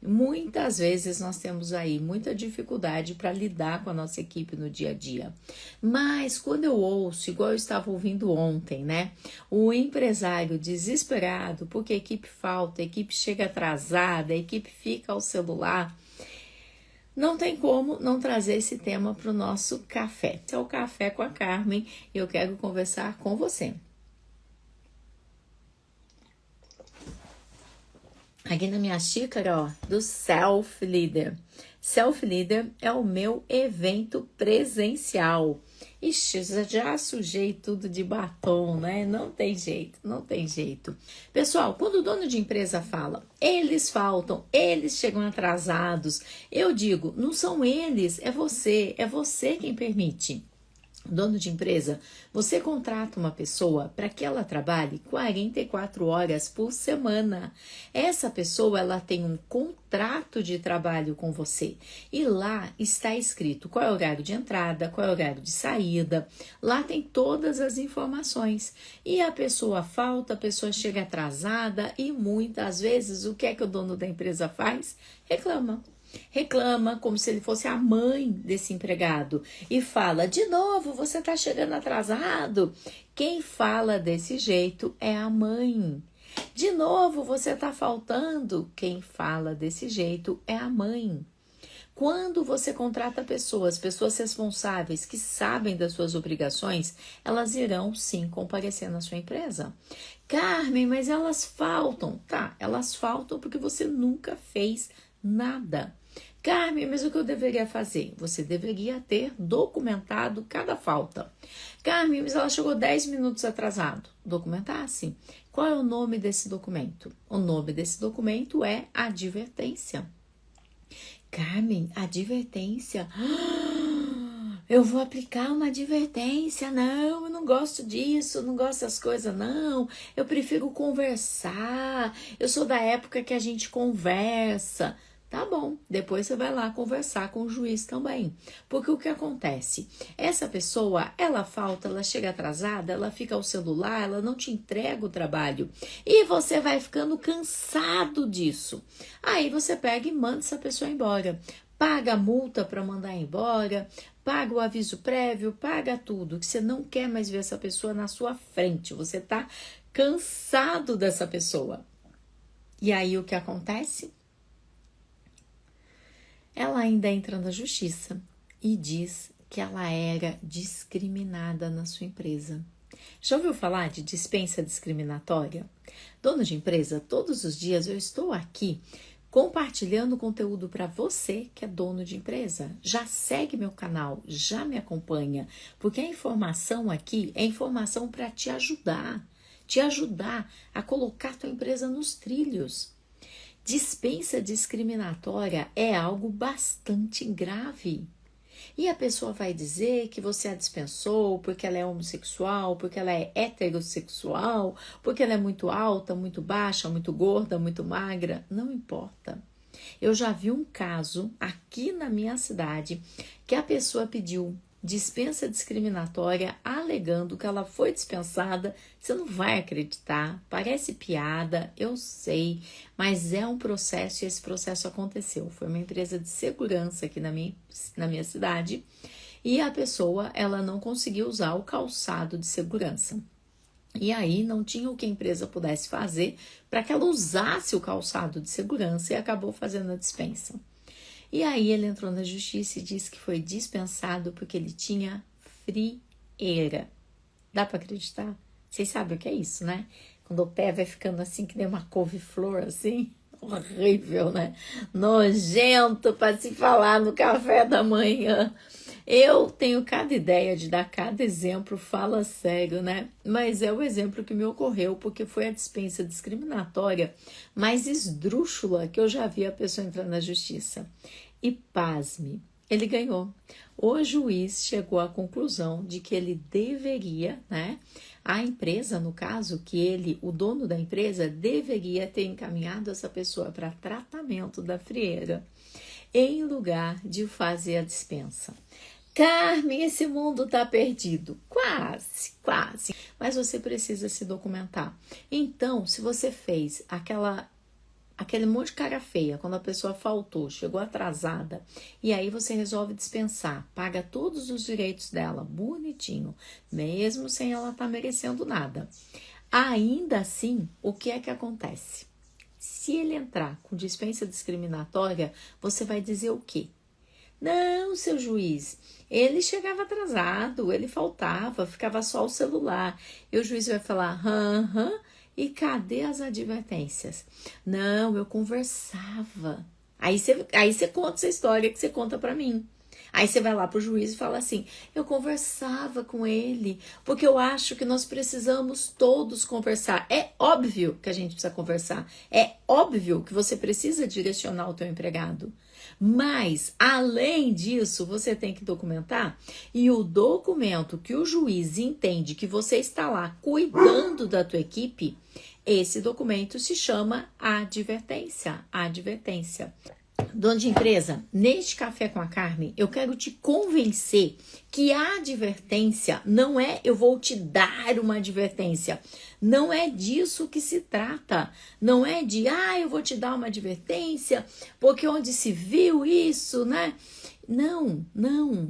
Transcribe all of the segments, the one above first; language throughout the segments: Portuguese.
Muitas vezes nós temos aí muita dificuldade para lidar com a nossa equipe no dia a dia. Mas quando eu ouço, igual eu estava ouvindo ontem, né? O empresário desesperado porque a equipe falta, a equipe chega atrasada, a equipe fica ao celular. Não tem como não trazer esse tema para o nosso café. Esse é o Café com a Carmen e eu quero conversar com você. Aqui na minha xícara, ó, do Self Leader. Self Leader é o meu evento presencial. Ixi, já sujei tudo de batom, né? Não tem jeito, não tem jeito. Pessoal, quando o dono de empresa fala, eles faltam, eles chegam atrasados, eu digo, não são eles, é você quem permite. Dono de empresa, você contrata uma pessoa para que ela trabalhe 44 horas por semana. Essa pessoa, ela tem um contrato de trabalho com você. E lá está escrito qual é o horário de entrada, qual é o horário de saída. Lá tem todas as informações. E a pessoa falta, a pessoa chega atrasada e muitas vezes o que é que o dono da empresa faz? Reclama como se ele fosse a mãe desse empregado e fala, de novo, você está chegando atrasado. Quem fala desse jeito é a mãe. De novo, você está faltando. Quem fala desse jeito é a mãe. Quando você contrata pessoas responsáveis que sabem das suas obrigações, elas irão sim comparecer na sua empresa. Carmen, mas elas faltam. Tá, elas faltam porque você nunca fez nada. Carmen, mas o que eu deveria fazer? Você deveria ter documentado cada falta. Carmen, mas ela chegou 10 minutos atrasado. Documentasse. Qual é o nome desse documento? O nome desse documento é advertência. Carmen, advertência. Eu vou aplicar uma advertência. Não, eu não gosto disso, não gosto das coisas, não. Eu prefiro conversar. Eu sou da época que a gente conversa. Tá bom, depois você vai lá conversar com o juiz também. Porque o que acontece? Essa pessoa, ela falta, ela chega atrasada, ela fica ao celular, ela não te entrega o trabalho. E você vai ficando cansado disso. Aí você pega e manda essa pessoa embora. Paga a multa para mandar embora, paga o aviso prévio, paga tudo. Que você não quer mais ver essa pessoa na sua frente. Você tá cansado dessa pessoa. E aí o que acontece? Ela ainda entra na justiça e diz que ela era discriminada na sua empresa. Já ouviu falar de dispensa discriminatória? Dono de empresa, todos os dias eu estou aqui compartilhando conteúdo para você que é dono de empresa. Já segue meu canal, já me acompanha, porque a informação aqui é informação para te ajudar a colocar tua empresa nos trilhos. Dispensa discriminatória é algo bastante grave. E a pessoa vai dizer que você a dispensou porque ela é homossexual, porque ela é heterossexual, porque ela é muito alta, muito baixa, muito gorda, muito magra. Não importa. Eu já vi um caso aqui na minha cidade que a pessoa pediu dispensa discriminatória alegando que ela foi dispensada. Você não vai acreditar, parece piada, eu sei, mas é um processo e esse processo aconteceu. Foi uma empresa de segurança aqui na minha cidade e a pessoa, ela não conseguiu usar o calçado de segurança. E aí não tinha o que a empresa pudesse fazer para que ela usasse o calçado de segurança e acabou fazendo a dispensa. E aí ele entrou na justiça e disse que foi dispensado porque ele tinha frieira. Dá para acreditar? Vocês sabem o que é isso, né? Quando o pé vai ficando assim, que nem uma couve-flor, assim. Horrível, né? Nojento para se falar no café da manhã. Eu tenho cada ideia de dar cada exemplo, fala sério, né? Mas é o exemplo que me ocorreu, porque foi a dispensa discriminatória mais esdrúxula que eu já vi a pessoa entrar na justiça. E pasme, ele ganhou. O juiz chegou à conclusão de que ele deveria, né? A empresa, no caso, que ele, o dono da empresa, deveria ter encaminhado essa pessoa para tratamento da frieira, em lugar de fazer a dispensa. Carmen, esse mundo está perdido. Quase, quase. Mas você precisa se documentar. Então, se você fez aquela aquele monte de cara feia, quando a pessoa faltou, chegou atrasada, e aí você resolve dispensar, paga todos os direitos dela, bonitinho, mesmo sem ela estar merecendo nada. Ainda assim, o que é que acontece? Se ele entrar com dispensa discriminatória, você vai dizer o quê? Não, seu juiz, ele chegava atrasado, ele faltava, ficava só o celular. E o juiz vai falar, e cadê as advertências? Não, eu conversava. Aí você conta essa história que você conta pra mim. Aí você vai lá pro juiz e fala assim, eu conversava com ele, porque eu acho que nós precisamos todos conversar. É óbvio que a gente precisa conversar. É óbvio que você precisa direcionar o teu empregado. Mas, além disso, você tem que documentar, e o documento que o juiz entende que você está lá cuidando da tua equipe, esse documento se chama advertência. Advertência. Dono de empresa, neste Café com a Carmen, eu quero te convencer que a advertência não é eu vou te dar uma advertência. Não é disso que se trata. Não é de, eu vou te dar uma advertência, porque onde se viu isso, né? Não.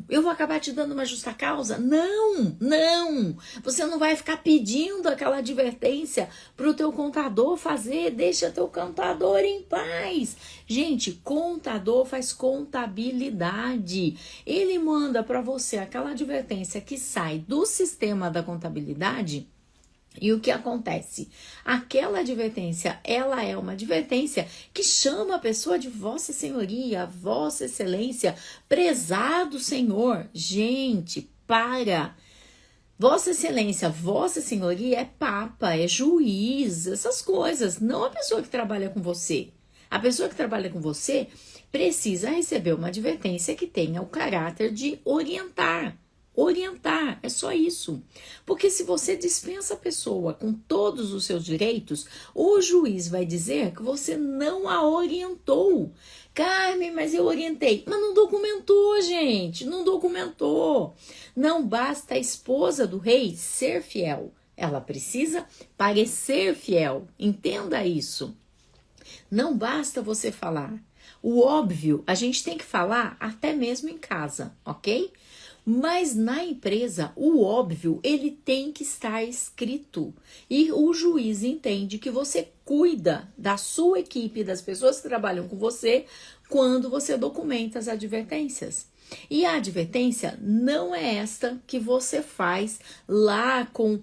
Eu vou acabar te dando uma justa causa? Não. Você não vai ficar pedindo aquela advertência para o teu contador fazer. Deixa teu contador em paz. Gente, contador faz contabilidade. Ele manda para você aquela advertência que sai do sistema da contabilidade. E o que acontece? Aquela advertência, ela é uma advertência que chama a pessoa de Vossa Senhoria, Vossa Excelência, prezado Senhor. Gente, para! Vossa Excelência, Vossa Senhoria é papa, é juiz, essas coisas, não a pessoa que trabalha com você. A pessoa que trabalha com você precisa receber uma advertência que tenha o caráter de orientar. Orientar, é só isso. Porque se você dispensa a pessoa com todos os seus direitos, o juiz vai dizer que você não a orientou. Carmen, mas eu orientei. Mas não documentou, gente, não documentou. Não basta a esposa do rei ser fiel. Ela precisa parecer fiel. Entenda isso. Não basta você falar. O óbvio, a gente tem que falar até mesmo em casa, ok? Mas na empresa, o óbvio, ele tem que estar escrito. E o juiz entende que você cuida da sua equipe, das pessoas que trabalham com você, quando você documenta as advertências. E a advertência não é esta que você faz lá com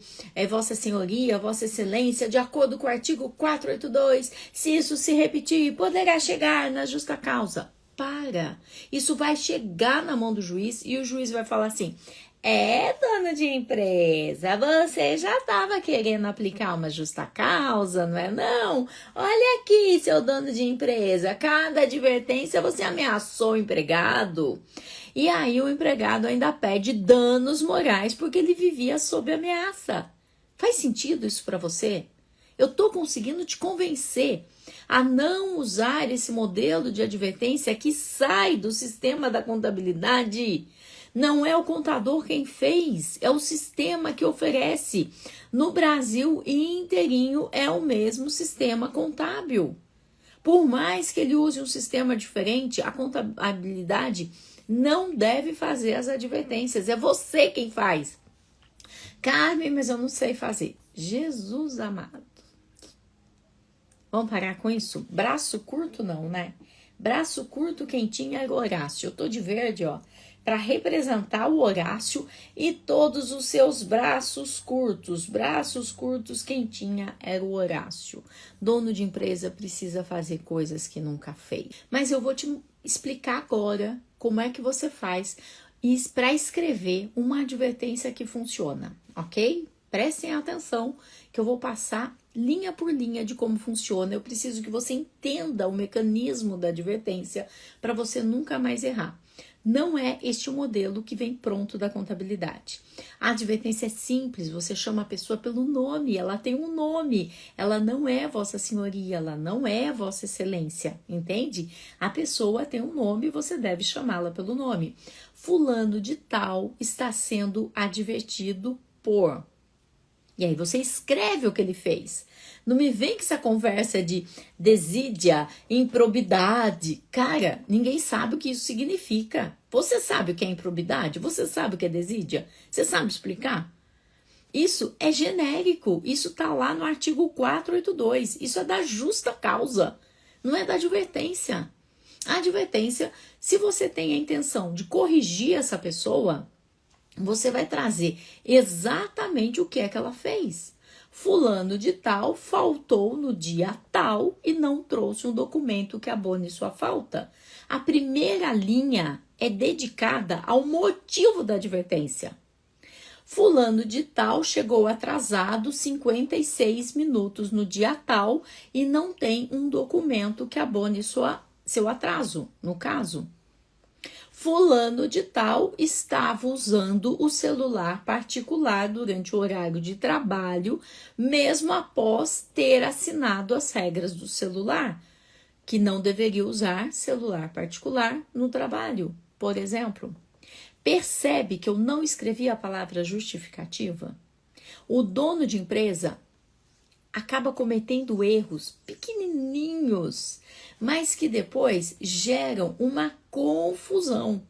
Vossa Senhoria, Vossa Excelência, de acordo com o artigo 482, se isso se repetir, poderá chegar na justa causa. Para! Isso vai chegar na mão do juiz e o juiz vai falar assim, dono de empresa, você já estava querendo aplicar uma justa causa, não é não? Olha aqui, seu dono de empresa, cada advertência você ameaçou o empregado. E aí o empregado ainda pede danos morais porque ele vivia sob ameaça. Faz sentido isso para você? Eu estou conseguindo te convencer a não usar esse modelo de advertência que sai do sistema da contabilidade. Não é o contador quem fez, é o sistema que oferece. No Brasil inteirinho é o mesmo sistema contábil. Por mais que ele use um sistema diferente, a contabilidade não deve fazer as advertências. É você quem faz. Carmen, mas eu não sei fazer. Jesus amado. Vamos parar com isso? Braço curto não, né? Braço curto quem tinha era o Horácio. Eu tô de verde, ó, para representar o Horácio e todos os seus braços curtos. Braços curtos quem tinha era o Horácio. Dono de empresa precisa fazer coisas que nunca fez. Mas eu vou te explicar agora como é que você faz para escrever uma advertência que funciona, ok? Prestem atenção que eu vou passar linha por linha de como funciona. Eu preciso que você entenda o mecanismo da advertência para você nunca mais errar. Não é este o modelo que vem pronto da contabilidade. A advertência é simples, você chama a pessoa pelo nome, ela tem um nome, ela não é Vossa Senhoria, ela não é Vossa Excelência, entende? A pessoa tem um nome e você deve chamá-la pelo nome. Fulano de tal está sendo advertido por... E aí você escreve o que ele fez. Não me vem com essa conversa de desídia, improbidade. Cara, ninguém sabe o que isso significa. Você sabe o que é improbidade? Você sabe o que é desídia? Você sabe explicar? Isso é genérico. Isso está lá no artigo 482. Isso é da justa causa. Não é da advertência. A advertência, se você tem a intenção de corrigir essa pessoa, você vai trazer exatamente o que é que ela fez. Fulano de tal faltou no dia tal e não trouxe um documento que abone sua falta. A primeira linha é dedicada ao motivo da advertência. Fulano de tal chegou atrasado 56 minutos no dia tal e não tem um documento que abone seu atraso, no caso. Fulano de tal estava usando o celular particular durante o horário de trabalho, mesmo após ter assinado as regras do celular, que não deveria usar celular particular no trabalho, por exemplo. Percebe que eu não escrevi a palavra justificativa? O dono de empresa acaba cometendo erros pequenininhos, mas que depois geram uma confusão.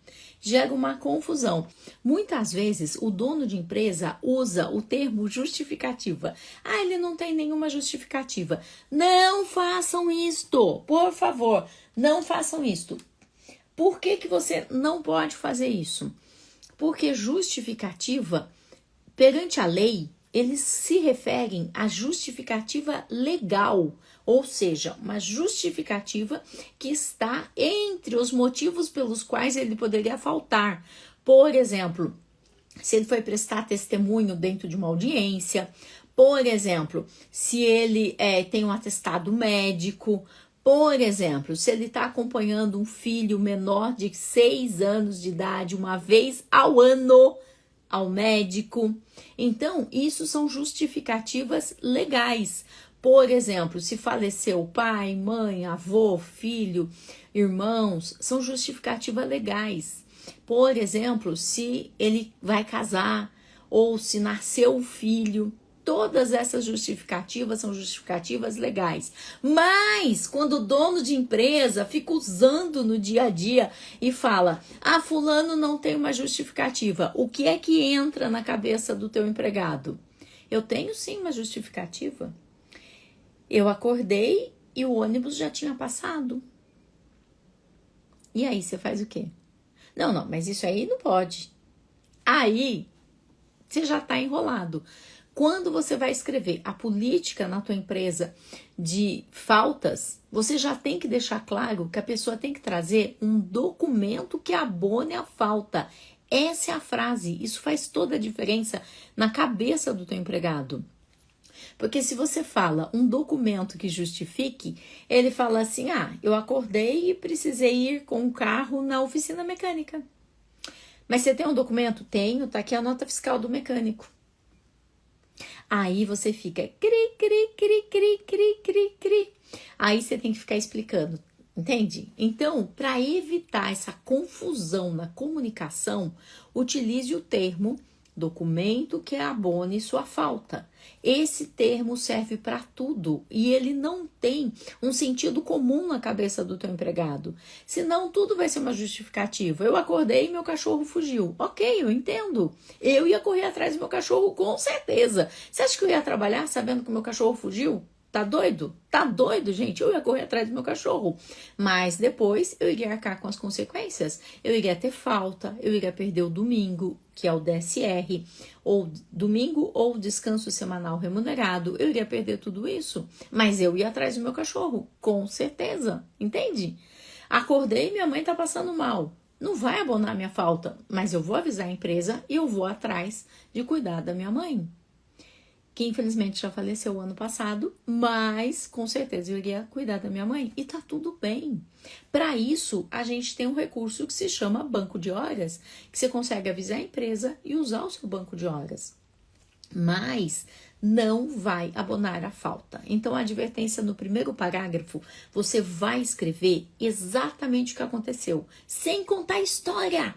Muitas vezes o dono de empresa usa o termo justificativa. Ah, ele não tem nenhuma justificativa. Não façam isto, por favor, não façam isto. Por que você não pode fazer isso? Porque justificativa, perante a lei, eles se referem à justificativa legal, ou seja, uma justificativa que está entre os motivos pelos quais ele poderia faltar. Por exemplo, se ele foi prestar testemunho dentro de uma audiência, por exemplo, se ele tem um atestado médico, por exemplo, se ele está acompanhando um filho menor de 6 anos de idade uma vez ao ano ao médico. Então, isso são justificativas legais. Por exemplo, se faleceu pai, mãe, avô, filho, irmãos, são justificativas legais. Por exemplo, se ele vai casar ou se nasceu um filho, todas essas justificativas são justificativas legais. Mas, quando o dono de empresa fica usando no dia a dia e fala, fulano não tem uma justificativa, o que é que entra na cabeça do teu empregado? Eu tenho sim uma justificativa. Eu acordei e o ônibus já tinha passado. E aí, você faz o quê? Não, mas isso aí não pode. Aí, você já está enrolado. Quando você vai escrever a política na tua empresa de faltas, você já tem que deixar claro que a pessoa tem que trazer um documento que abone a falta. Essa é a frase. Isso faz toda a diferença na cabeça do teu empregado. Porque se você fala um documento que justifique, ele fala assim, eu acordei e precisei ir com o carro na oficina mecânica. Mas você tem um documento? Tenho, tá aqui a nota fiscal do mecânico. Aí você fica cri. Aí você tem que ficar explicando, entende? Então, para evitar essa confusão na comunicação, utilize o termo documento que abone sua falta. Esse termo serve para tudo e ele não tem um sentido comum na cabeça do teu empregado. Senão tudo vai ser uma justificativa. Eu acordei e meu cachorro fugiu. Ok, eu entendo. Eu ia correr atrás do meu cachorro com certeza. Você acha que eu ia trabalhar sabendo que o meu cachorro fugiu? Tá doido? Tá doido, gente? Eu ia correr atrás do meu cachorro. Mas depois eu iria arcar com as consequências. Eu iria ter falta, eu iria perder o domingo, que é o DSR, ou domingo ou descanso semanal remunerado. Eu iria perder tudo isso. Mas eu ia atrás do meu cachorro, com certeza. Entende? Acordei e minha mãe tá passando mal. Não vai abonar minha falta, mas eu vou avisar a empresa e eu vou atrás de cuidar da minha mãe, que infelizmente já faleceu o ano passado, mas com certeza eu iria cuidar da minha mãe. E tá tudo bem. Para isso, a gente tem um recurso que se chama banco de horas, que você consegue avisar a empresa e usar o seu banco de horas. Mas não vai abonar a falta. Então, a advertência no primeiro parágrafo, você vai escrever exatamente o que aconteceu, sem contar a história.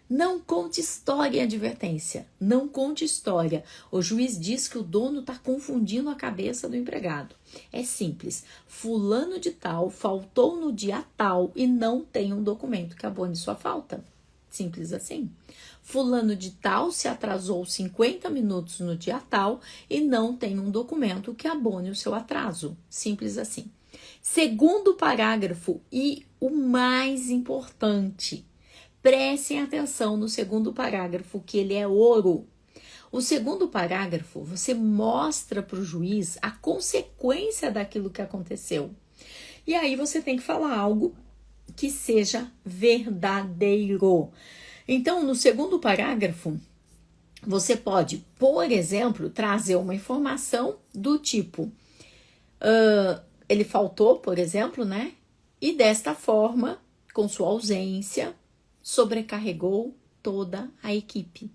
Não conte história em advertência. Não conte história. O juiz diz que o dono está confundindo a cabeça do empregado. É simples. Fulano de tal faltou no dia tal e não tem um documento que abone sua falta. Simples assim. Fulano de tal se atrasou 50 minutos no dia tal e não tem um documento que abone o seu atraso. Simples assim. Segundo parágrafo e o mais importante, prestem atenção no segundo parágrafo, que ele é ouro. O segundo parágrafo, você mostra para o juiz a consequência daquilo que aconteceu. E aí você tem que falar algo que seja verdadeiro. Então, no segundo parágrafo, você pode, por exemplo, trazer uma informação do tipo, ele faltou, por exemplo, né? E desta forma, com sua ausência, sobrecarregou toda a equipe.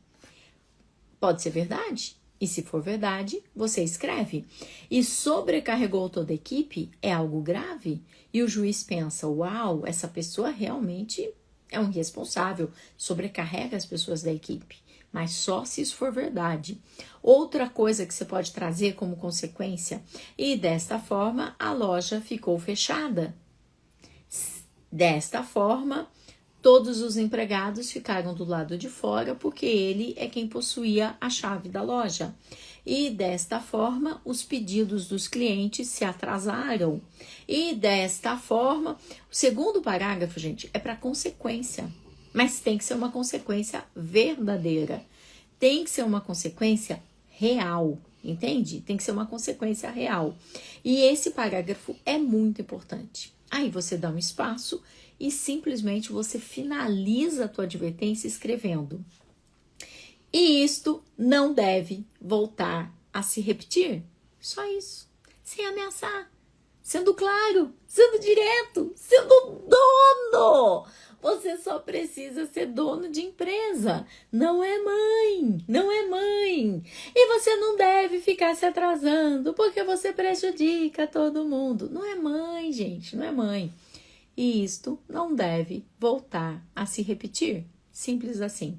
Pode ser verdade? E se for verdade, você escreve. E sobrecarregou toda a equipe é algo grave? E o juiz pensa, uau, essa pessoa realmente é um irresponsável, sobrecarrega as pessoas da equipe. Mas só se isso for verdade. Outra coisa que você pode trazer como consequência, e desta forma a loja ficou fechada. Desta forma, todos os empregados ficaram do lado de fora porque ele é quem possuía a chave da loja. E desta forma, os pedidos dos clientes se atrasaram. E desta forma, o segundo parágrafo, gente, é para consequência. Mas tem que ser uma consequência verdadeira. Tem que ser uma consequência real, entende? Tem que ser uma consequência real. E esse parágrafo é muito importante. Aí você dá um espaço e simplesmente você finaliza a tua advertência escrevendo. E isto não deve voltar a se repetir. Só isso. Sem ameaçar. Sendo claro, sendo direto, sendo dono. Você só precisa ser dono de empresa. Não é mãe, não é mãe. E você não deve ficar se atrasando porque você prejudica todo mundo. Não é mãe, gente, não é mãe. E isto não deve voltar a se repetir. Simples assim.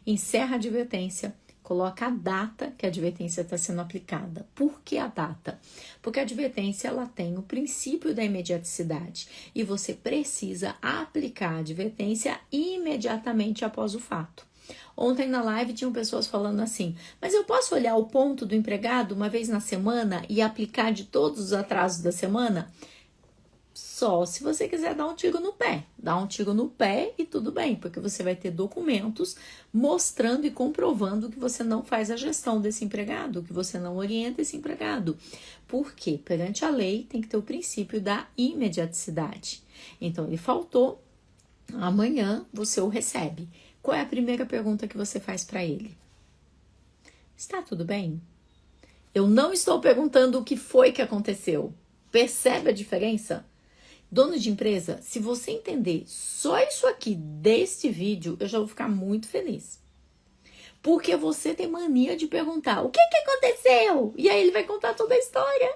Encerra a advertência, coloca a data que a advertência está sendo aplicada. Por que a data? Porque a advertência ela tem o princípio da imediaticidade e você precisa aplicar a advertência imediatamente após o fato. Ontem na live tinham pessoas falando assim, mas eu posso olhar o ponto do empregado uma vez na semana e aplicar de todos os atrasos da semana? Só se você quiser dar um tiro no pé. Dá um tiro no pé e tudo bem, porque você vai ter documentos mostrando e comprovando que você não faz a gestão desse empregado, que você não orienta esse empregado. Por quê? Perante a lei tem que ter o princípio da imediaticidade. Então, ele faltou, amanhã você o recebe. Qual é a primeira pergunta que você faz para ele? Está tudo bem? Eu não estou perguntando o que foi que aconteceu. Percebe a diferença? Dono de empresa, se você entender só isso aqui deste vídeo, eu já vou ficar muito feliz. Porque você tem mania de perguntar, o que aconteceu? E aí ele vai contar toda a história.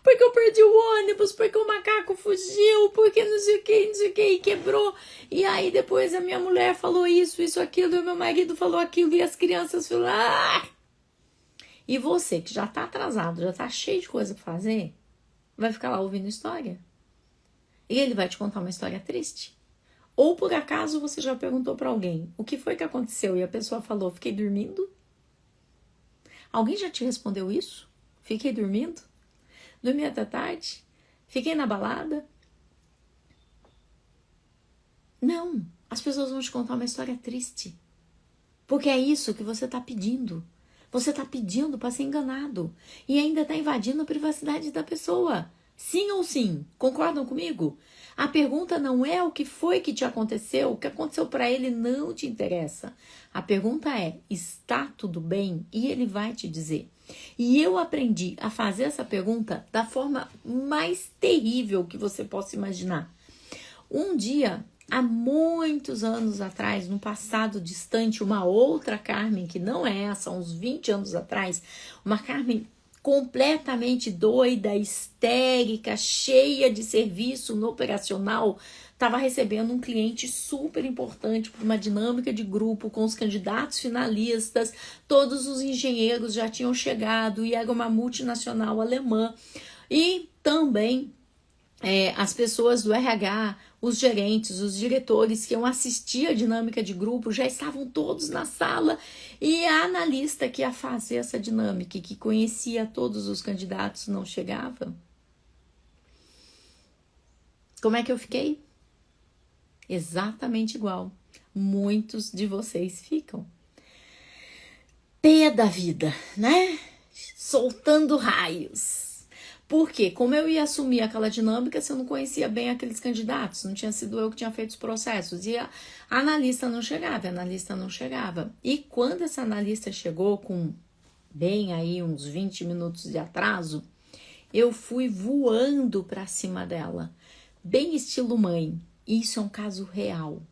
Porque eu perdi o ônibus, porque o macaco fugiu, porque não sei o que, e quebrou. E aí depois a minha mulher falou isso, aquilo, e o meu marido falou aquilo, e as crianças falaram. E você que já tá atrasado, já tá cheio de coisa pra fazer, vai ficar lá ouvindo história. E ele vai te contar uma história triste. Ou por acaso você já perguntou para alguém o que foi que aconteceu e a pessoa falou, fiquei dormindo? Alguém já te respondeu isso? Fiquei dormindo? Dormi até tarde? Fiquei na balada? Não, as pessoas vão te contar uma história triste. Porque é isso que você está pedindo. Você está pedindo para ser enganado. E ainda está invadindo a privacidade da pessoa. Sim ou sim? Concordam comigo? A pergunta não é o que foi que te aconteceu, o que aconteceu para ele não te interessa. A pergunta é, está tudo bem? E ele vai te dizer. E eu aprendi a fazer essa pergunta da forma mais terrível que você possa imaginar. Um dia, há muitos anos atrás, no passado distante, uma outra Carmen, que não é essa, uns 20 anos atrás, uma Carmen completamente doida, histérica, cheia de serviço no operacional, estava recebendo um cliente super importante para uma dinâmica de grupo com os candidatos finalistas, todos os engenheiros já tinham chegado e era uma multinacional alemã. E também as pessoas do RH, os gerentes, os diretores que iam assistir a dinâmica de grupo já estavam todos na sala e a analista que ia fazer essa dinâmica, que conhecia todos os candidatos, não chegava. Como é que eu fiquei? Exatamente igual. Muitos de vocês ficam. Pé da vida, né? Soltando raios. Porque, como eu ia assumir aquela dinâmica se eu não conhecia bem aqueles candidatos? Não tinha sido eu que tinha feito os processos. E a analista não chegava. E quando essa analista chegou com bem aí uns 20 minutos de atraso, eu fui voando para cima dela. Bem estilo mãe. Isso é um caso real.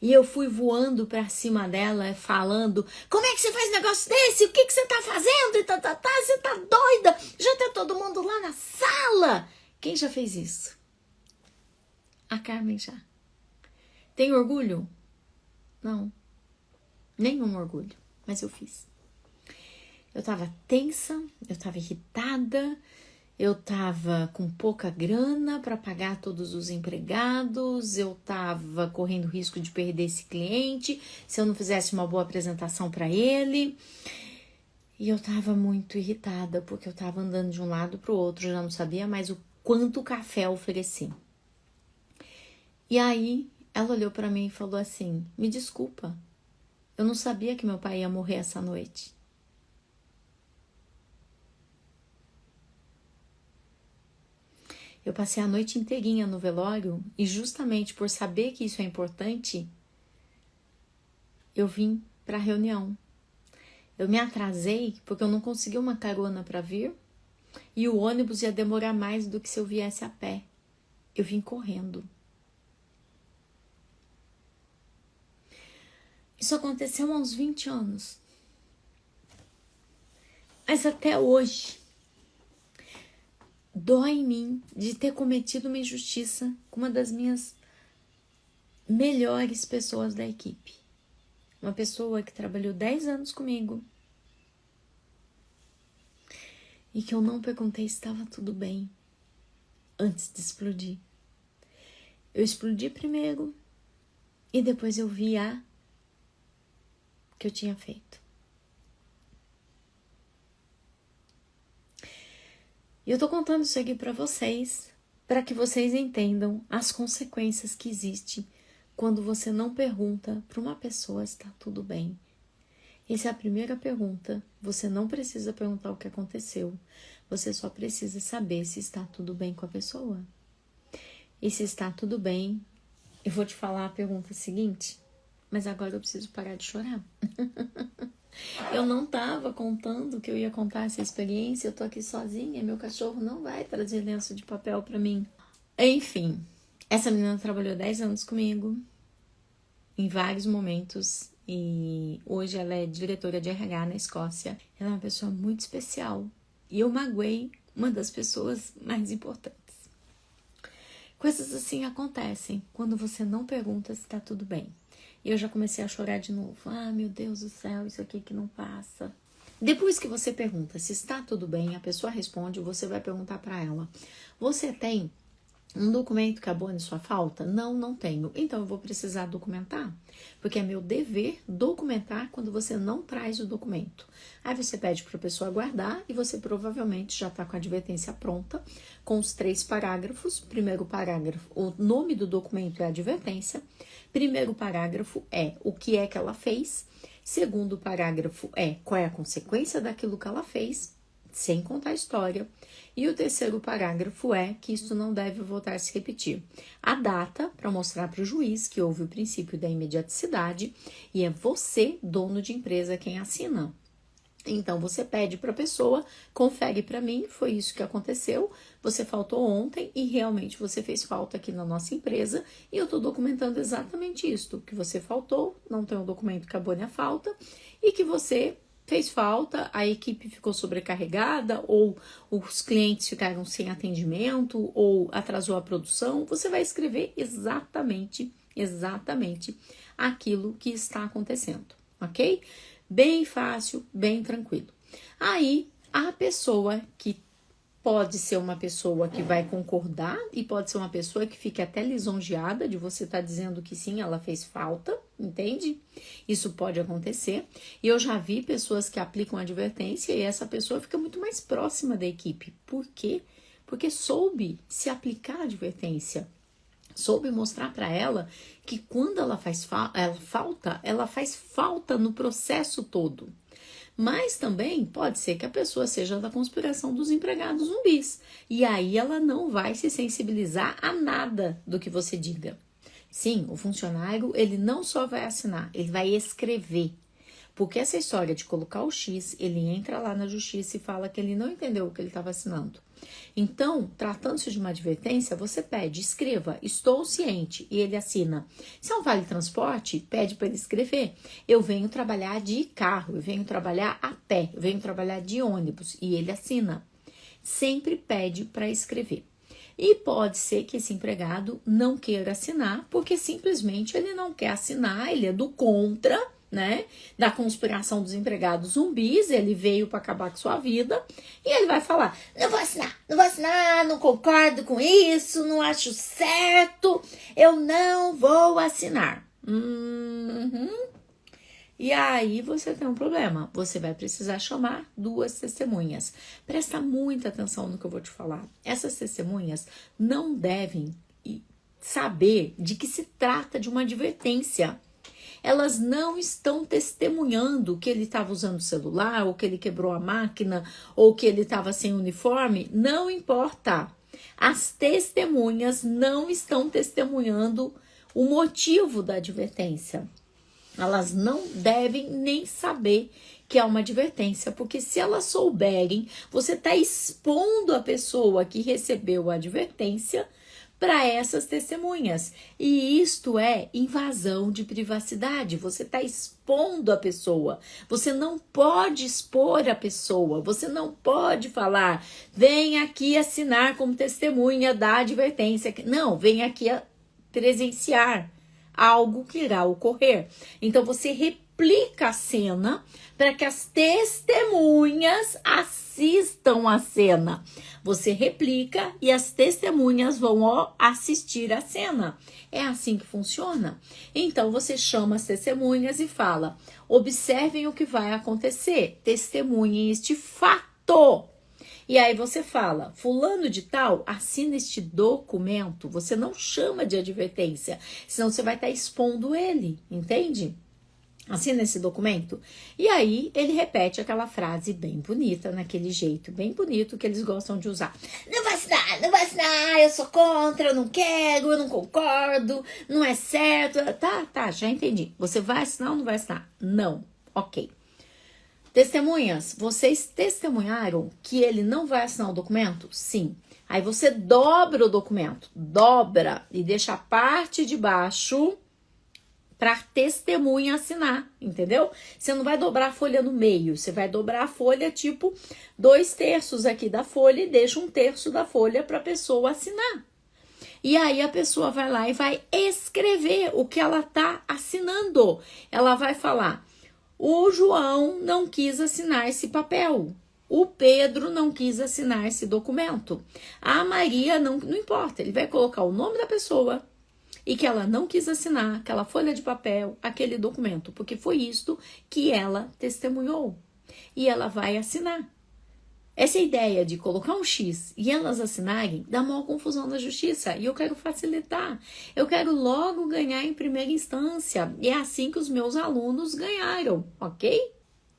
E eu fui voando pra cima dela, falando: como é que você faz um negócio desse? O que você tá fazendo? E você tá doida? Já tá todo mundo lá na sala. Quem já fez isso? A Carmen já. Tem orgulho? Não. Nenhum orgulho. Mas eu fiz. Eu tava tensa, eu tava irritada, eu tava com pouca grana para pagar todos os empregados, eu tava correndo risco de perder esse cliente se eu não fizesse uma boa apresentação para ele. E eu tava muito irritada porque eu tava andando de um lado pro outro, já não sabia mais o quanto café ofereci. E aí ela olhou para mim e falou assim: me desculpa, eu não sabia que meu pai ia morrer essa noite. Eu passei a noite inteirinha no velório e justamente por saber que isso é importante, eu vim para a reunião. Eu me atrasei porque eu não consegui uma carona para vir e o ônibus ia demorar mais do que se eu viesse a pé. Eu vim correndo. Isso aconteceu há uns 20 anos. Mas até hoje, dói em mim de ter cometido uma injustiça com uma das minhas melhores pessoas da equipe. Uma pessoa que trabalhou 10 anos comigo e que eu não perguntei se estava tudo bem antes de explodir. Eu explodi primeiro e depois eu vi a que eu tinha feito. E eu tô contando isso aqui para que vocês entendam as consequências que existem quando você não pergunta para uma pessoa se tá tudo bem. Essa é a primeira pergunta. Você não precisa perguntar o que aconteceu. Você só precisa saber se está tudo bem com a pessoa. E se está tudo bem, eu vou te falar a pergunta seguinte, mas agora eu preciso parar de chorar. Eu não tava contando que eu ia contar essa experiência, eu tô aqui sozinha, meu cachorro não vai trazer lenço de papel pra mim. Enfim, essa menina trabalhou 10 anos comigo, em vários momentos, e hoje ela é diretora de RH na Escócia. Ela é uma pessoa muito especial, e eu magoei uma das pessoas mais importantes. Coisas assim acontecem quando você não pergunta se tá tudo bem. E eu já comecei a chorar de novo. Ah, meu Deus do céu, isso aqui que não passa. Depois que você pergunta se está tudo bem, a pessoa responde, você vai perguntar para ela: você tem um documento que abone sua falta? Não, não tenho. Então eu vou precisar documentar, porque é meu dever documentar quando você não traz o documento. Aí você pede para a pessoa guardar e você provavelmente já está com a advertência pronta, com os 3 parágrafos. Primeiro parágrafo, o nome do documento é a advertência. Primeiro parágrafo é o que é que ela fez. Segundo parágrafo é qual é a consequência daquilo que ela fez, sem contar a história. E o terceiro parágrafo é que isso não deve voltar a se repetir. A data, para mostrar para o juiz que houve o princípio da imediaticidade e é você, dono de empresa, quem assina. Então, você pede para a pessoa, confere para mim, foi isso que aconteceu, você faltou ontem e realmente você fez falta aqui na nossa empresa e eu estou documentando exatamente isso, que você faltou, não tem um documento que abone a falta e que você fez falta, a equipe ficou sobrecarregada, ou os clientes ficaram sem atendimento, ou atrasou a produção, você vai escrever exatamente aquilo que está acontecendo, ok? Bem fácil, bem tranquilo. Aí, a pessoa que pode ser uma pessoa que vai concordar e pode ser uma pessoa que fique até lisonjeada de você estar dizendo que sim, ela fez falta, entende? Isso pode acontecer. E eu já vi pessoas que aplicam advertência e essa pessoa fica muito mais próxima da equipe. Por quê? Porque soube se aplicar a advertência. Soube mostrar para ela que quando ela faz falta, ela faz falta no processo todo. Mas também pode ser que a pessoa seja da conspiração dos empregados zumbis. E aí ela não vai se sensibilizar a nada do que você diga. Sim, o funcionário, ele não só vai assinar, ele vai escrever. Porque essa história de colocar o X, ele entra lá na justiça e fala que ele não entendeu o que ele estava assinando. Então, tratando-se de uma advertência, você pede, escreva, estou ciente, e ele assina. Se é um vale transporte, pede para ele escrever. Eu venho trabalhar de carro, eu venho trabalhar a pé, eu venho trabalhar de ônibus, e ele assina. Sempre pede para escrever. E pode ser que esse empregado não queira assinar, porque simplesmente ele não quer assinar, ele é do contra, né, da conspiração dos empregados zumbis, ele veio para acabar com sua vida, e ele vai falar, não vou assinar, não concordo com isso, não acho certo, eu não vou assinar. E aí você tem um problema, você vai precisar chamar 2 testemunhas. Presta muita atenção no que eu vou te falar. Essas testemunhas não devem saber de que se trata de uma advertência. Elas não estão testemunhando que ele estava usando o celular, ou que ele quebrou a máquina, ou que ele estava sem uniforme. Não importa. As testemunhas não estão testemunhando o motivo da advertência. Elas não devem nem saber que é uma advertência, porque se elas souberem, você está expondo a pessoa que recebeu a advertência para essas testemunhas. E isto é invasão de privacidade. Você está expondo a pessoa. Você não pode expor a pessoa. Você não pode falar, vem aqui assinar como testemunha da advertência. Não, vem aqui presenciar algo que irá ocorrer. Então você replica a cena para que as testemunhas assistam a cena. Você replica e as testemunhas vão assistir a cena. É assim que funciona. Então você chama as testemunhas e fala, observem o que vai acontecer, testemunhem este fato. E aí você fala, fulano de tal, assina este documento. Você não chama de advertência, senão você vai estar expondo ele, entende? Assina esse documento. E aí ele repete aquela frase bem bonita, naquele jeito bem bonito que eles gostam de usar. Não vai assinar, eu sou contra, eu não quero, eu não concordo, não é certo. Tá, já entendi. Você vai assinar ou não vai assinar? Não, ok. Testemunhas, vocês testemunharam que ele não vai assinar o documento? Sim. Aí você dobra o documento, dobra e deixa a parte de baixo para testemunha assinar, entendeu? Você não vai dobrar a folha no meio, você vai dobrar a folha tipo 2/3 aqui da folha e deixa 1/3 da folha para a pessoa assinar. E aí a pessoa vai lá e vai escrever o que ela tá assinando. Ela vai falar, o João não quis assinar esse papel. O Pedro não quis assinar esse documento. A Maria não importa, ele vai colocar o nome da pessoa e que ela não quis assinar aquela folha de papel, aquele documento, porque foi isto que ela testemunhou. E ela vai assinar. Essa ideia de colocar um X e elas assinarem dá maior confusão na justiça. E eu quero facilitar. Eu quero logo ganhar em primeira instância. E é assim que os meus alunos ganharam, ok?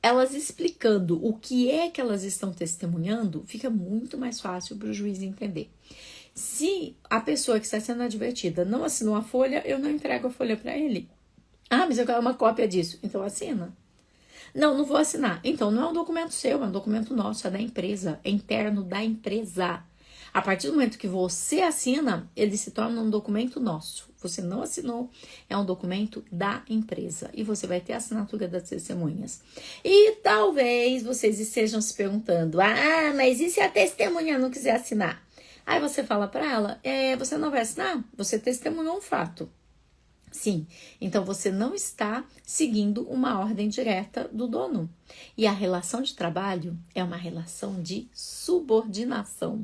Elas explicando o que é que elas estão testemunhando, fica muito mais fácil para o juiz entender. Se a pessoa que está sendo advertida não assinou a folha, eu não entrego a folha para ele. Ah, mas eu quero uma cópia disso. Então assina. Não vou assinar. Então não é um documento seu, é um documento nosso, é da empresa, é interno da empresa. A partir do momento que você assina, ele se torna um documento nosso. Você não assinou, é um documento da empresa. E você vai ter a assinatura das testemunhas. E talvez vocês estejam se perguntando, mas e se a testemunha não quiser assinar? Aí você fala para ela, você não vai assinar? Você testemunhou um fato. Sim, então você não está seguindo uma ordem direta do dono. E a relação de trabalho é uma relação de subordinação.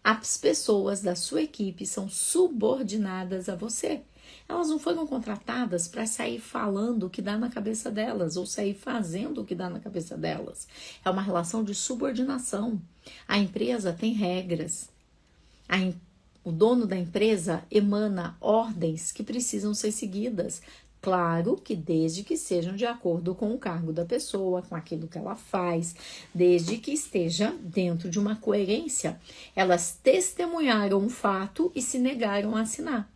As pessoas da sua equipe são subordinadas a você. Elas não foram contratadas para sair falando o que dá na cabeça delas ou sair fazendo o que dá na cabeça delas. É uma relação de subordinação. A empresa tem regras. O dono da empresa emana ordens que precisam ser seguidas. Claro que desde que sejam de acordo com o cargo da pessoa, com aquilo que ela faz, desde que esteja dentro de uma coerência. Elas testemunharam um fato e se negaram a assinar.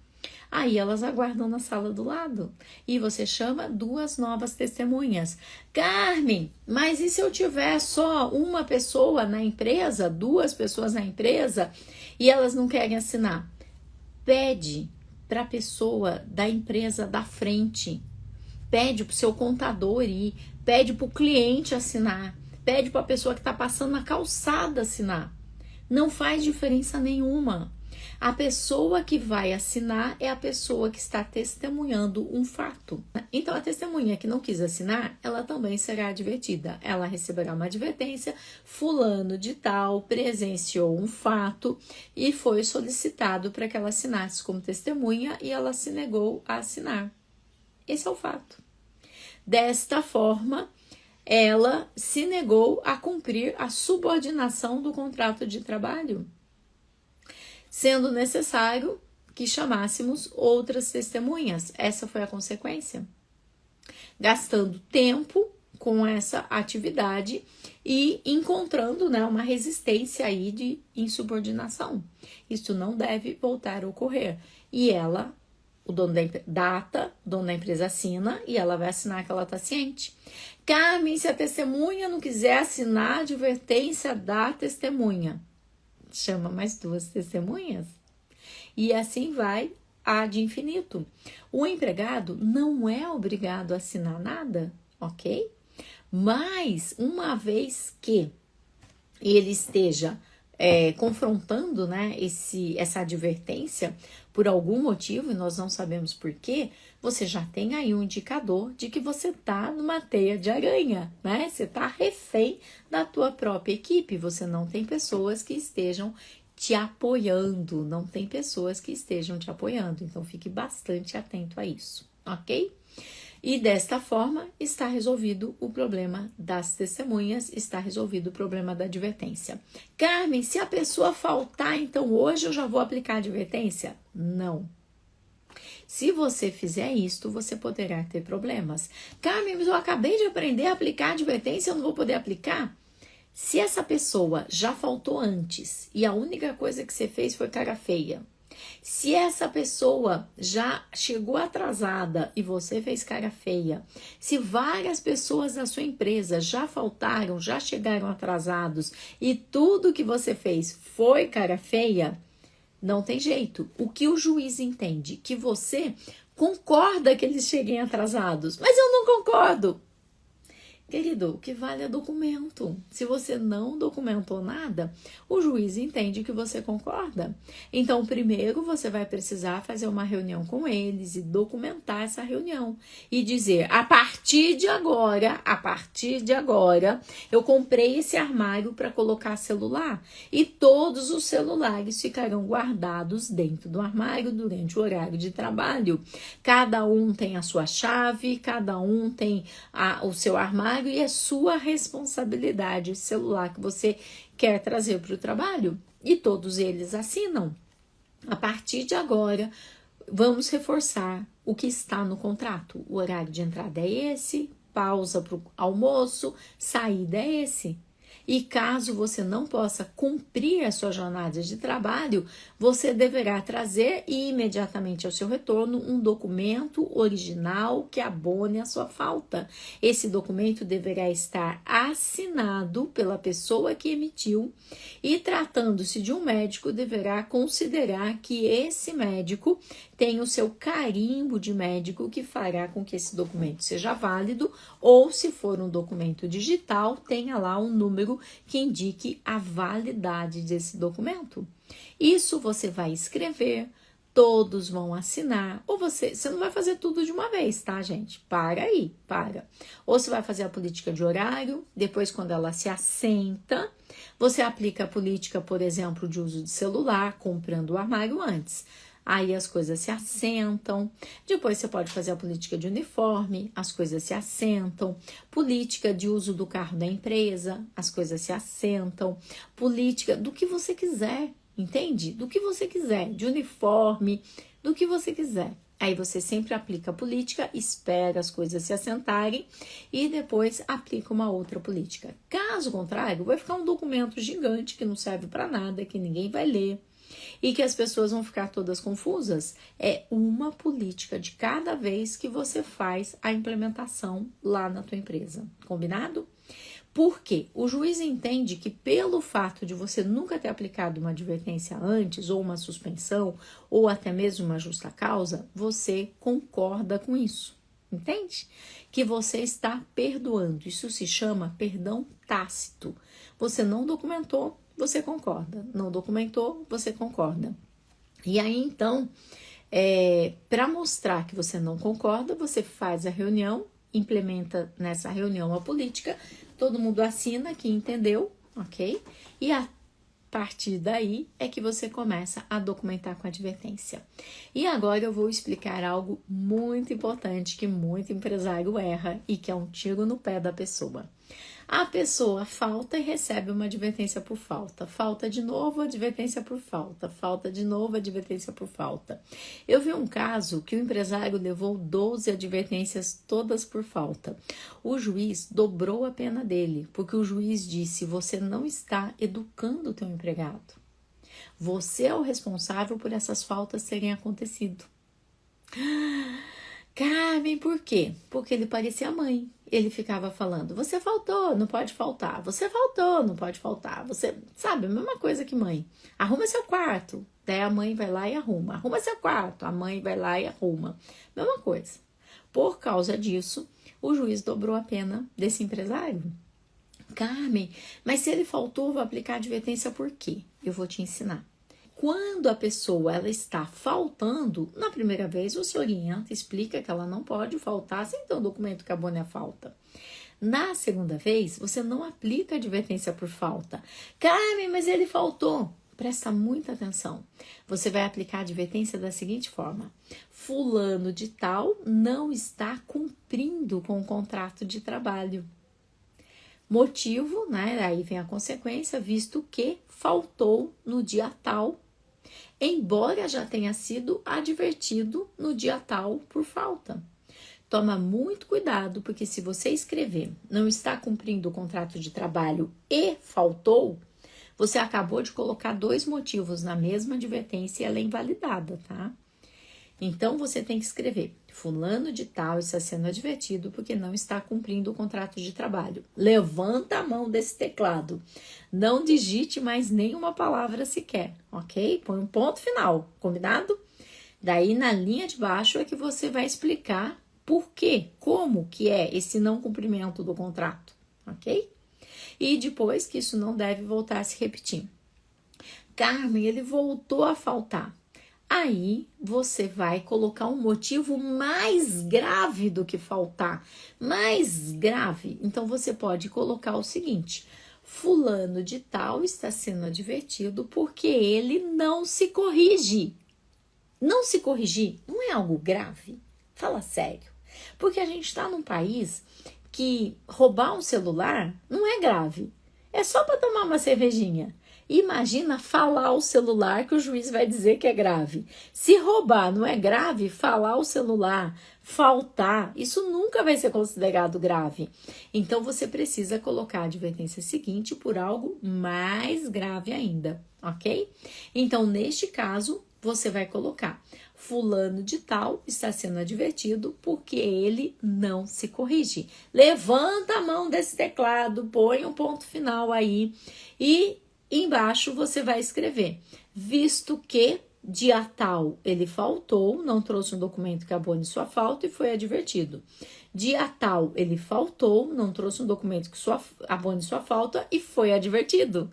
Aí elas aguardam na sala do lado. E você chama 2 novas testemunhas. Carmen, mas e se eu tiver só uma pessoa na empresa, 2 pessoas na empresa, e elas não querem assinar? Pede para a pessoa da empresa da frente. Pede para o seu contador ir. Pede para o cliente assinar. Pede para a pessoa que está passando na calçada assinar. Não faz diferença nenhuma. A pessoa que vai assinar é a pessoa que está testemunhando um fato. Então, a testemunha que não quis assinar, ela também será advertida. Ela receberá uma advertência, fulano de tal presenciou um fato e foi solicitado para que ela assinasse como testemunha e ela se negou a assinar. Esse é o fato. Desta forma, ela se negou a cumprir a subordinação do contrato de trabalho, sendo necessário que chamássemos outras testemunhas. Essa foi a consequência. Gastando tempo com essa atividade e encontrando, uma resistência aí de insubordinação. Isso não deve voltar a ocorrer. E ela, o dono da dono da empresa assina e ela vai assinar que ela está ciente. Carmen, se a testemunha não quiser assinar a advertência da testemunha, chama mais 2 testemunhas. E assim vai ad infinito. O empregado não é obrigado a assinar nada, ok? Mas, uma vez que ele esteja confrontando, essa advertência por algum motivo, e nós não sabemos por quê, você já tem aí um indicador de que você está numa teia de aranha, Você está refém da tua própria equipe, você não tem pessoas que estejam te apoiando, não tem pessoas que estejam te apoiando, então fique bastante atento a isso, ok? E desta forma está resolvido o problema das testemunhas, está resolvido o problema da advertência. Carmen, se a pessoa faltar, então hoje eu já vou aplicar a advertência? Não. Se você fizer isto, você poderá ter problemas. Carmen, mas eu acabei de aprender a aplicar a advertência, eu não vou poder aplicar? Se essa pessoa já faltou antes e a única coisa que você fez foi cara feia, se essa pessoa já chegou atrasada e você fez cara feia, se várias pessoas da sua empresa já faltaram, já chegaram atrasados e tudo que você fez foi cara feia, não tem jeito. O que o juiz entende? Que você concorda que eles cheguem atrasados, mas eu não concordo. Querido, o que vale é documento. Se você não documentou nada, o juiz entende que você concorda. Então, primeiro você vai precisar fazer uma reunião com eles e documentar essa reunião. E dizer, a partir de agora, eu comprei esse armário para colocar celular. E todos os celulares ficarão guardados dentro do armário durante o horário de trabalho. Cada um tem a sua chave, cada um tem o seu armário, e é sua responsabilidade o celular que você quer trazer para o trabalho. E todos eles assinam. A partir de agora, vamos reforçar o que está no contrato. O horário de entrada é esse, pausa para o almoço, saída é esse. E caso você não possa cumprir a sua jornada de trabalho, você deverá trazer imediatamente ao seu retorno um documento original que abone a sua falta. Esse documento deverá estar assinado pela pessoa que emitiu e, tratando-se de um médico, deverá considerar que esse médico tem o seu carimbo de médico que fará com que esse documento seja válido, ou se for um documento digital, tenha lá um número que indique a validade desse documento. Isso você vai escrever, todos vão assinar, ou você não vai fazer tudo de uma vez, tá, gente? Para aí, para. Ou você vai fazer a política de horário, depois quando ela se assenta, você aplica a política, por exemplo, de uso de celular, comprando o armário antes. Aí as coisas se assentam. Depois você pode fazer a política de uniforme, as coisas se assentam. Política de uso do carro da empresa, as coisas se assentam. Política do que você quiser, entende? Do que você quiser, de uniforme, do que você quiser. Aí você sempre aplica a política, espera as coisas se assentarem e depois aplica uma outra política. Caso contrário, vai ficar um documento gigante que não serve para nada, que ninguém vai ler e que as pessoas vão ficar todas confusas. É uma política de cada vez que você faz a implementação lá na tua empresa. Combinado? Por quê? O juiz entende que pelo fato de você nunca ter aplicado uma advertência antes, ou uma suspensão, ou até mesmo uma justa causa, você concorda com isso. Entende? Que você está perdoando. Isso se chama perdão tácito. Você não documentou, você concorda. Não documentou, você concorda. E aí, então, para mostrar que você não concorda, você faz a reunião, implementa nessa reunião a política, todo mundo assina que entendeu, ok? E a partir daí é que você começa a documentar com advertência. E agora eu vou explicar algo muito importante que muito empresário erra e que é um tiro no pé da pessoa. A pessoa falta e recebe uma advertência por falta. Falta de novo, advertência por falta. Falta de novo, advertência por falta. Eu vi um caso que o empresário levou 12 advertências todas por falta. O juiz dobrou a pena dele, porque o juiz disse: você não está educando o teu empregado. Você é o responsável por essas faltas terem acontecido. Carmen, por quê? Porque ele parecia mãe. Ele ficava falando: você faltou, não pode faltar. Você faltou, não pode faltar. Você, sabe, a mesma coisa que mãe. Arruma seu quarto. Daí a mãe vai lá e arruma. Arruma seu quarto. A mãe vai lá e arruma. Mesma coisa. Por causa disso, o juiz dobrou a pena desse empresário. Carmen, mas se ele faltou, vou aplicar advertência por quê? Eu vou te ensinar. Quando a pessoa ela está faltando, na primeira vez você orienta, explica que ela não pode faltar sem ter um documento que abone a falta. Na segunda vez, você não aplica advertência por falta. Carmen, mas ele faltou. Presta muita atenção. Você vai aplicar a advertência da seguinte forma: fulano de tal não está cumprindo com o contrato de trabalho. Motivo, né? Aí vem a consequência, visto que faltou no dia tal, embora já tenha sido advertido no dia tal por falta. Toma muito cuidado, porque se você escrever não está cumprindo o contrato de trabalho e faltou, você acabou de colocar 2 motivos na mesma advertência e ela é invalidada, tá? Então, você tem que escrever: fulano de tal está sendo advertido porque não está cumprindo o contrato de trabalho. Levanta a mão desse teclado. Não digite mais nenhuma palavra sequer, ok? Põe um ponto final, combinado? Daí, na linha de baixo, é que você vai explicar por quê, como que é esse não cumprimento do contrato, ok? E depois que isso não deve voltar a se repetir. Carmen, ele voltou a faltar. Aí você vai colocar um motivo mais grave do que faltar, mais grave. Então você pode colocar o seguinte: fulano de tal está sendo advertido porque ele não se corrige. Não se corrigir não é algo grave? Fala sério. Porque a gente está num país que roubar um celular não é grave. É só para tomar uma cervejinha. Imagina falar o celular que o juiz vai dizer que é grave. Se roubar não é grave, falar o celular, faltar, isso nunca vai ser considerado grave. Então você precisa colocar a advertência seguinte por algo mais grave ainda, ok? Então, neste caso, você vai colocar: fulano de tal está sendo advertido porque ele não se corrige. Levanta a mão desse teclado, põe um ponto final aí e embaixo você vai escrever: visto que dia tal ele faltou, não trouxe um documento que abone sua falta e foi advertido. Dia tal ele faltou, não trouxe um documento que abone sua falta e foi advertido.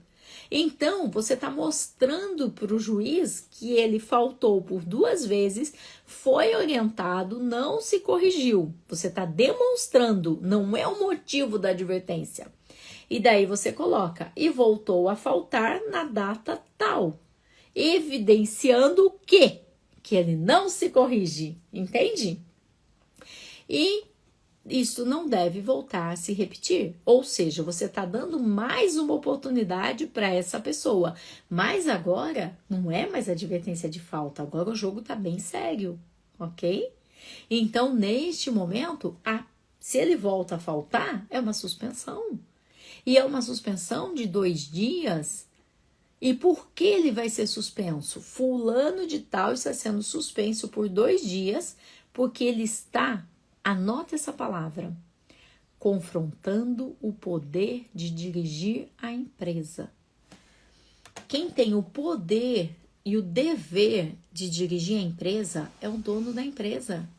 Então, você está mostrando para o juiz que ele faltou por 2 vezes, foi orientado, não se corrigiu. Você está demonstrando, não é o motivo da advertência. E daí você coloca: e voltou a faltar na data tal, evidenciando o quê? Que ele não se corrige, entende? E isso não deve voltar a se repetir. Ou seja, você está dando mais uma oportunidade para essa pessoa. Mas agora não é mais advertência de falta, agora o jogo está bem sério, ok? Então, neste momento, se ele volta a faltar, é uma suspensão. E é uma suspensão de 2 dias. E por que ele vai ser suspenso? Fulano de tal está sendo suspenso por 2 dias, porque ele está, anota essa palavra, confrontando o poder de dirigir a empresa. Quem tem o poder e o dever de dirigir a empresa é o dono da empresa.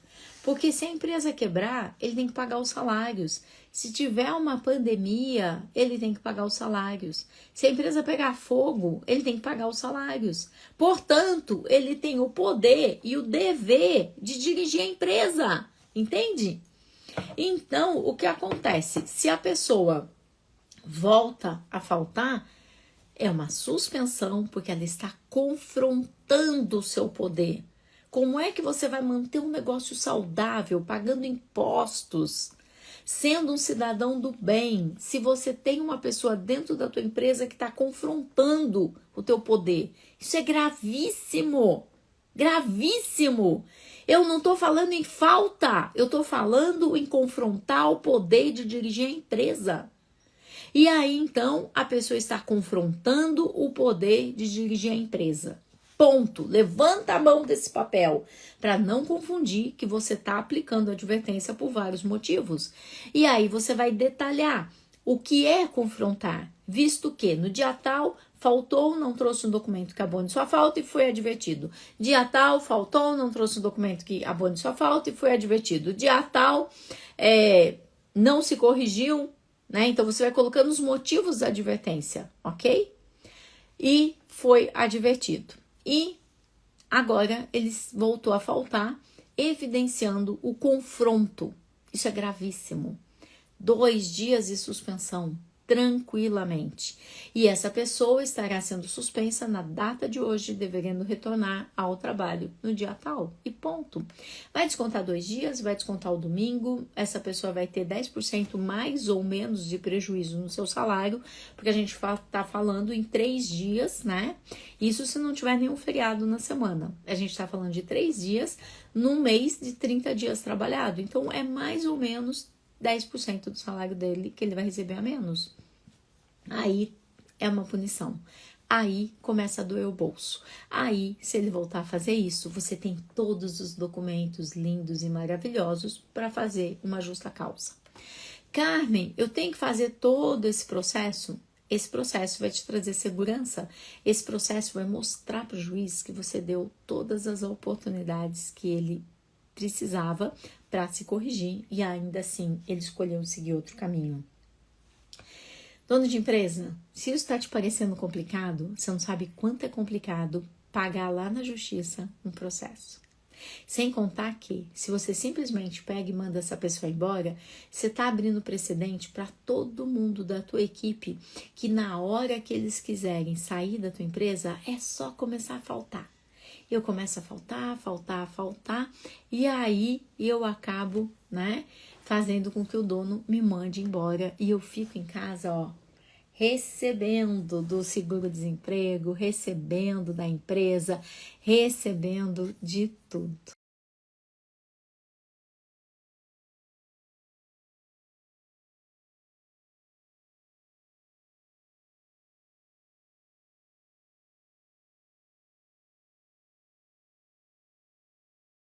Porque se a empresa quebrar, ele tem que pagar os salários. Se tiver uma pandemia, ele tem que pagar os salários. Se a empresa pegar fogo, ele tem que pagar os salários. Portanto, ele tem o poder e o dever de dirigir a empresa. Entende? Então, o que acontece? Se a pessoa volta a faltar, é uma suspensão, porque ela está confrontando o seu poder. Como é que você vai manter um negócio saudável, pagando impostos, sendo um cidadão do bem, se você tem uma pessoa dentro da tua empresa que está confrontando o teu poder? Isso é gravíssimo, gravíssimo. Eu não estou falando em falta, eu estou falando em confrontar o poder de dirigir a empresa. E aí, então, a pessoa está confrontando o poder de dirigir a empresa. Ponto. Levanta a mão desse papel para não confundir que você está aplicando a advertência por vários motivos. E aí você vai detalhar o que é confrontar, visto que no dia tal faltou, não trouxe um documento que abone sua falta e foi advertido. Dia tal faltou, não trouxe um documento que abone sua falta e foi advertido. Dia tal não se corrigiu, né? Então você vai colocando os motivos da advertência, ok? E foi advertido. E agora ele voltou a faltar, evidenciando o confronto. Isso é gravíssimo. 2 dias de suspensão, tranquilamente. E essa pessoa estará sendo suspensa na data de hoje, devendo retornar ao trabalho no dia tal. E ponto. Vai descontar 2 dias, vai descontar o domingo, essa pessoa vai ter 10% mais ou menos de prejuízo no seu salário, porque a gente tá falando em 3 dias, né? Isso se não tiver nenhum feriado na semana. A gente tá falando de 3 dias num mês de 30 dias trabalhado. Então, é mais ou menos 10% do salário dele que ele vai receber a menos. Aí é uma punição. Aí começa a doer o bolso. Aí, se ele voltar a fazer isso, você tem todos os documentos lindos e maravilhosos para fazer uma justa causa. Carmen, eu tenho que fazer todo esse processo? Esse processo vai te trazer segurança. Esse processo vai mostrar para o juiz que você deu todas as oportunidades que ele precisava para se corrigir e ainda assim ele escolheu seguir outro caminho. Dono de empresa, se isso está te parecendo complicado, você não sabe quanto é complicado pagar lá na justiça um processo. Sem contar que, se você simplesmente pega e manda essa pessoa embora, você está abrindo precedente para todo mundo da tua equipe, que na hora que eles quiserem sair da tua empresa, é só começar a faltar. Eu começo a faltar, e aí eu acabo, né, fazendo com que o dono me mande embora e eu fico em casa, recebendo do seguro-desemprego, recebendo da empresa, recebendo de tudo.